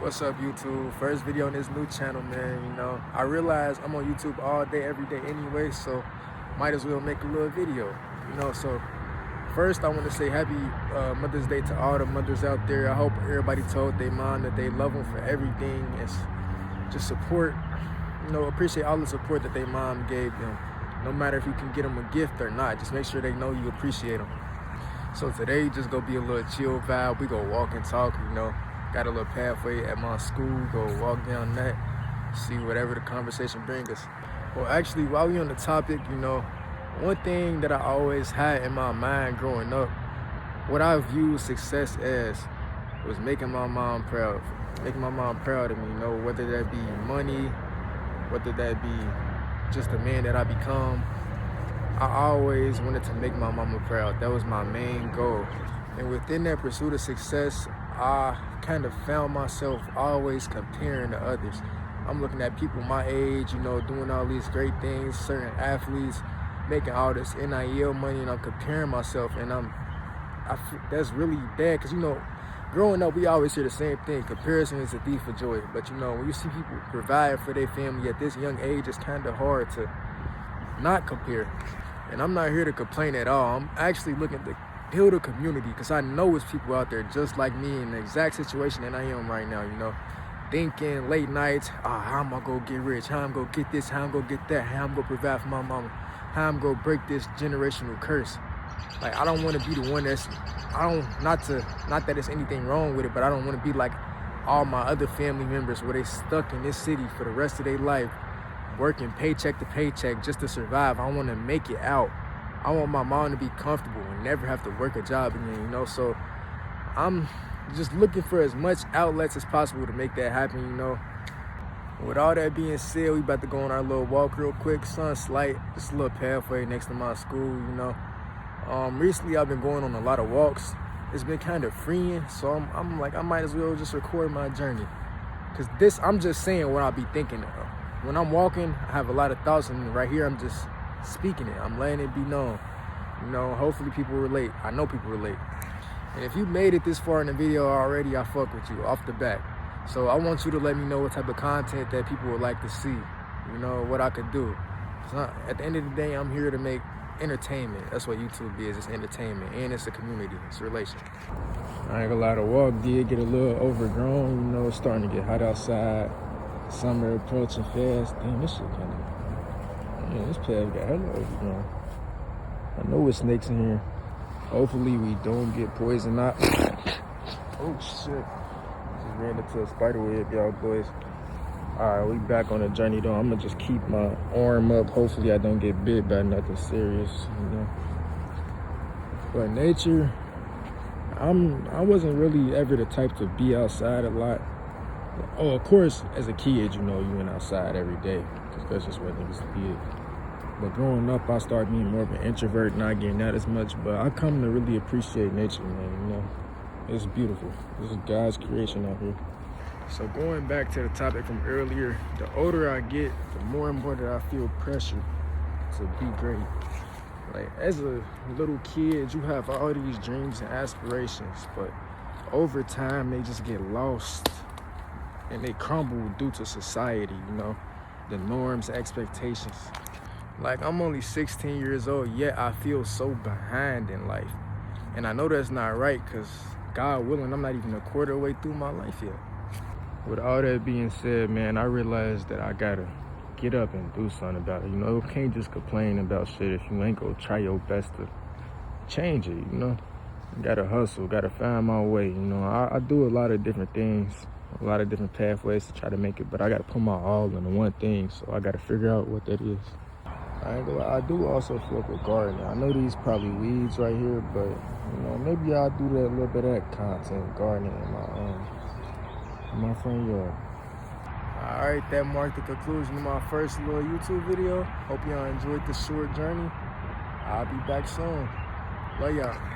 What's up, YouTube? First video on this new channel, man. I realize I'm on YouTube all day, every day anyway, so might as well make a little video. So first I want to say happy Mother's Day to all the mothers out there. I hope everybody told their mom that they love them for everything and just support, appreciate all the support that their mom gave them. No matter if you can get them a gift or not, just make sure they know you appreciate them. So today just gonna be a little chill vibe. We go walk and talk, Got a little pathway at my school, go walk down that, see whatever the conversation brings us. Well, actually, while we on the topic, one thing that I always had in my mind growing up, what I viewed success as was making my mom proud. Making my mom proud of me, whether that be money, whether that be just the man that I become. I always wanted to make my mama proud. That was my main goal. And within that pursuit of success, I kind of found myself always comparing to others. I'm looking at people my age, doing all these great things, certain athletes making all this NIL money, and I'm comparing myself, and that's really bad, because growing up we always hear the same thing: comparison is a thief of joy. But when you see people provide for their family at this young age, it's kind of hard to not compare. And I'm not here to complain at all. I'm actually looking to build a community, because I know it's people out there just like me in the exact situation that I am right now, thinking late nights, how am I gonna get rich? How I'm gonna get this? How I'm gonna get that? How I'm gonna provide for my mama? How I'm gonna break this generational curse? Like, I don't want to be the one not that there's anything wrong with it, but I don't want to be like all my other family members where they stuck in this city for the rest of their life, working paycheck to paycheck just to survive. I want to make it out. I want my mom to be comfortable and never have to work a job again, So I'm just looking for as much outlets as possible to make that happen, With all that being said, we about to go on our little walk real quick. Sun's light, just a little pathway next to my school, Recently I've been going on a lot of walks. It's been kind of freeing, so I'm like, I might as well just record my journey. Because I'm just saying what I'll be thinking of. When I'm walking, I have a lot of thoughts, and right here I'm just speaking it. I'm letting it be known. Hopefully people relate. I know people relate. And if you made it this far in the video already, I fuck with you off the bat. So I want you to let me know what type of content that people would like to see. What I could do. At the end of the day, I'm here to make entertainment. That's what YouTube is. It's entertainment, and it's a community. It's a relation. I ain't gonna lie, the walk did get a little overgrown. It's starting to get hot outside. Summer approaching fast. Damn, this shit kind of... Yeah, this path got hella overgrown. I know there's snakes in here. Hopefully we don't get poisoned out. Oh shit. Just ran into a spider web, y'all boys. Alright, we back on the journey though. I'm gonna just keep my arm up. Hopefully I don't get bit by nothing serious, But nature, I wasn't really ever the type to be outside a lot. Oh, of course, as a kid, you went outside every day, because that's just what niggas did. But growing up, I started being more of an introvert, not getting out as much. But I come to really appreciate nature, man, It's beautiful. This is God's creation out here. So going back to the topic from earlier, the older I get, the more and more that I feel pressure to be great. Like, as a little kid, you have all these dreams and aspirations, but over time, they just get lost. And they crumble due to society, the norms, expectations. Like, I'm only 16 years old, yet I feel so behind in life. And I know that's not right, because God willing, I'm not even a quarter way through my life yet. With all that being said, man, I realized that I gotta get up and do something about it. You can't just complain about shit if you ain't gonna try your best to change it, Gotta hustle, gotta find my way, I do a lot of different things, a lot of different pathways to try to make it, but I gotta put my all into one thing, so I gotta figure out what that is. I do also fuck with gardening. I know these probably weeds right here, but maybe I'll do that, a little bit of that content, gardening in my front yard. Alright, that marked the conclusion of my first little YouTube video. Hope y'all enjoyed this short journey. I'll be back soon. Love y'all.